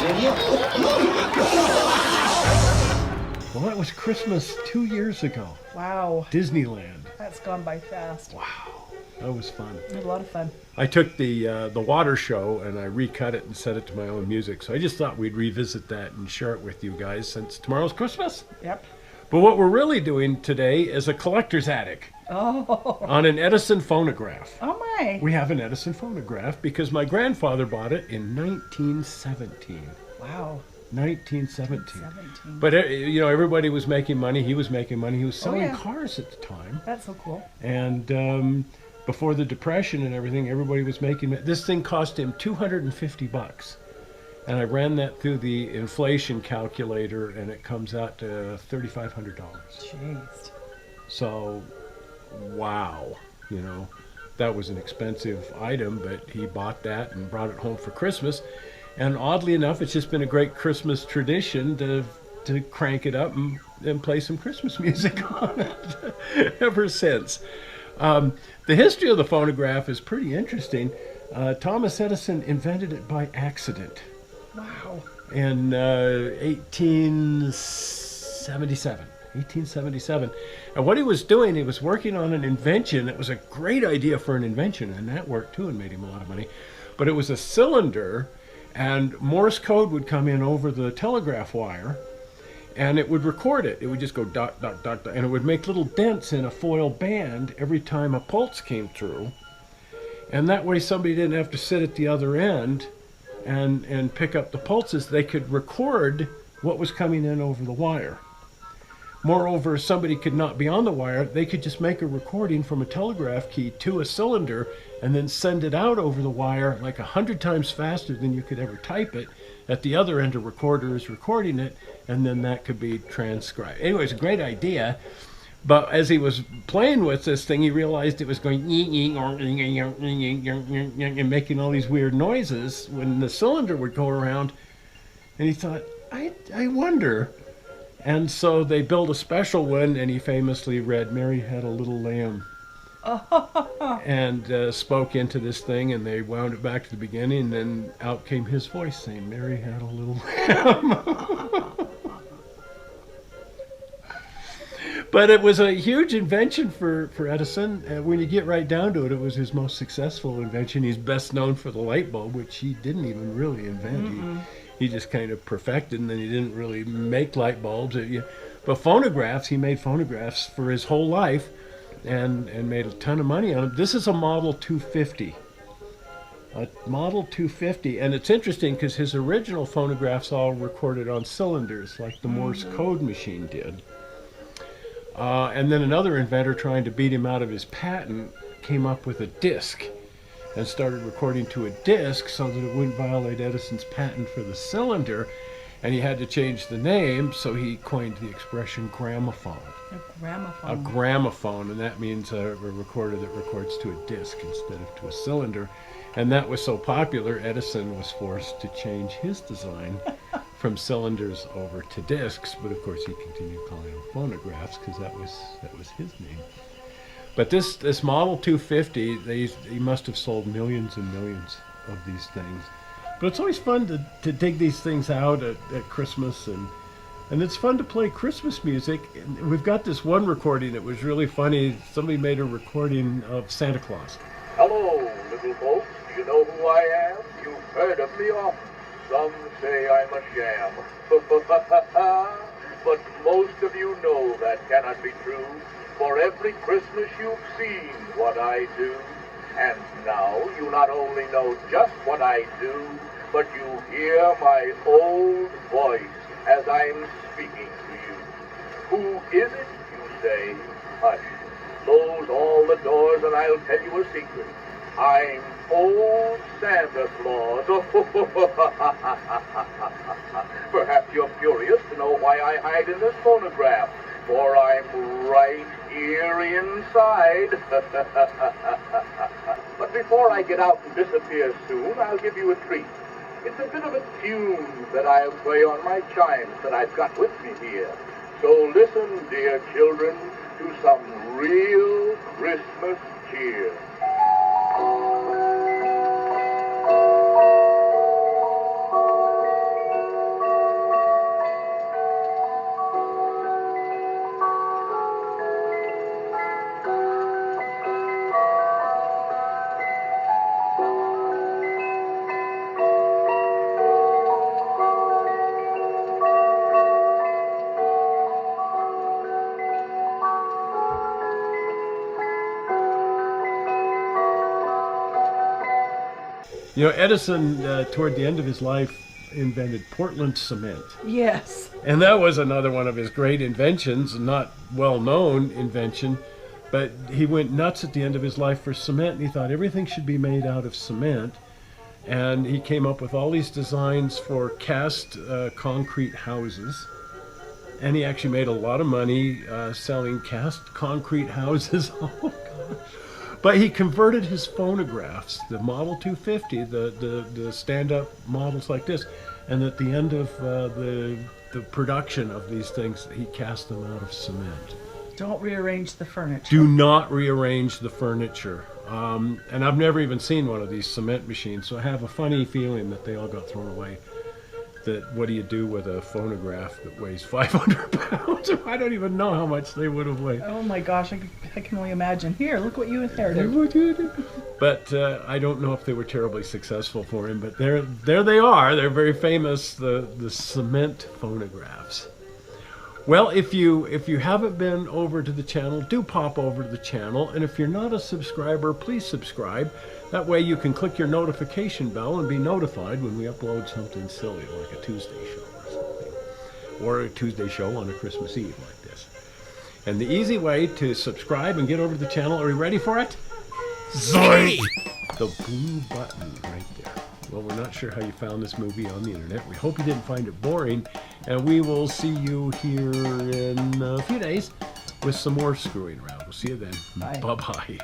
idiot. Well, that was Christmas 2 years ago. Wow. Disneyland. That's gone by fast. Wow, that was fun. I had a lot of fun. I took the water show and I recut it and set it to my own music. So I just thought we'd revisit that and share it with you guys since tomorrow's Christmas. Yep. But what we're really doing today is a collector's attic Oh. on an Edison phonograph. Oh my. We have an Edison phonograph because my grandfather bought it in 1917. Wow. 1917. 17. But everybody was making money. He was making money. He was selling yeah. cars at the time. That's so cool. And before the Depression and everything, everybody was making. This thing cost him $250, and I ran that through the inflation calculator, and it comes out to $3,500. Jeez. So, wow, that was an expensive item, but he bought that and brought it home for Christmas. And oddly enough, it's just been a great Christmas tradition to crank it up and play some Christmas music on it ever since. The history of the phonograph is pretty interesting. Thomas Edison invented it by accident. Wow. In 1877. And what he was doing, he was working on an invention. It was a great idea for an invention, and that worked too and made him a lot of money. But it was a cylinder, and Morse code would come in over the telegraph wire, and it would record it. It would just go dot, dot, dot, dot, and it would make little dents in a foil band every time a pulse came through. And that way somebody didn't have to sit at the other end and pick up the pulses. They could record what was coming in over the wire. Moreover, if somebody could not be on the wire, they could just make a recording from a telegraph key to a cylinder and then send it out over the wire like 100 times faster than you could ever type it. At the other end, a recorder is recording it, and then that could be transcribed. Anyway, it's a great idea. But as he was playing with this thing, he realized it was going and making all these weird noises when the cylinder would go around. And he thought, I wonder. And so they built a special one, and he famously read, "Mary had a little lamb," and spoke into this thing, and they wound it back to the beginning, and then out came his voice saying, "Mary had a little lamb." But it was a huge invention for Edison. When you get right down to it, it was his most successful invention. He's best known for the light bulb, which he didn't even really invent. He just kind of perfected, and then he didn't really make light bulbs. But phonographs, he made phonographs for his whole life and made a ton of money on them. This is a Model 250. A Model 250. And it's interesting because his original phonographs all recorded on cylinders like the Morse code machine did. And then another inventor trying to beat him out of his patent came up with a disc and started recording to a disc so that it wouldn't violate Edison's patent for the cylinder, and he had to change the name, so he coined the expression gramophone. A gramophone. A gramophone, and that means a recorder that records to a disc instead of to a cylinder. And that was so popular, Edison was forced to change his design from cylinders over to discs, but of course he continued calling them phonographs because that was his name. But this Model 250, he must have sold millions and millions of these things. But it's always fun to dig these things out at Christmas, and it's fun to play Christmas music. And we've got this one recording that was really funny. Somebody made a recording of Santa Claus. Hello, little folks. Do you know who I am? You've heard of me often. Some say I'm a sham. But most of you know that cannot be true. For every Christmas you've seen what I do. And now you not only know just what I do, but you hear my old voice as I'm speaking to you. Who is it, you say? Hush. Close all the doors and I'll tell you a secret. I'm old Santa Claus. Perhaps you're curious to know why I hide in this phonograph, for I'm right here inside. But before I get out and disappear soon, I'll give you a treat. It's a bit of a tune that I'll play on my chimes that I've got with me here. So listen, dear children, to some real Christmas cheer. You know, Edison, toward the end of his life, invented Portland cement. Yes. And that was another one of his great inventions, not well-known invention, but he went nuts at the end of his life for cement, and he thought everything should be made out of cement. And he came up with all these designs for cast concrete houses. And he actually made a lot of money selling cast concrete houses. Oh, God. But he converted his phonographs, the Model 250, the stand-up models like this, and at the end of the production of these things, he cast them out of cement. Don't rearrange the furniture. Do not rearrange the furniture. And I've never even seen one of these cement machines, so I have a funny feeling that they all got thrown away. That what do you do with a phonograph that weighs 500 pounds? I don't even know how much they would have weighed. Oh my gosh, I can only imagine. Here, look what you inherited. But I don't know if they were terribly successful for him. But there they are. They're very famous. The cement phonographs. Well, if you haven't been over to the channel, do pop over to the channel. And if you're not a subscriber, please subscribe. That way you can click your notification bell and be notified when we upload something silly, like a Tuesday show or something. Or a Tuesday show on a Christmas Eve like this. And the easy way to subscribe and get over to the channel, are you ready for it? Zoink! The blue button right there. Well, we're not sure how you found this movie on the internet. We hope you didn't find it boring. And we will see you here in a few days with some more screwing around. We'll see you then. Bye. Bye-bye.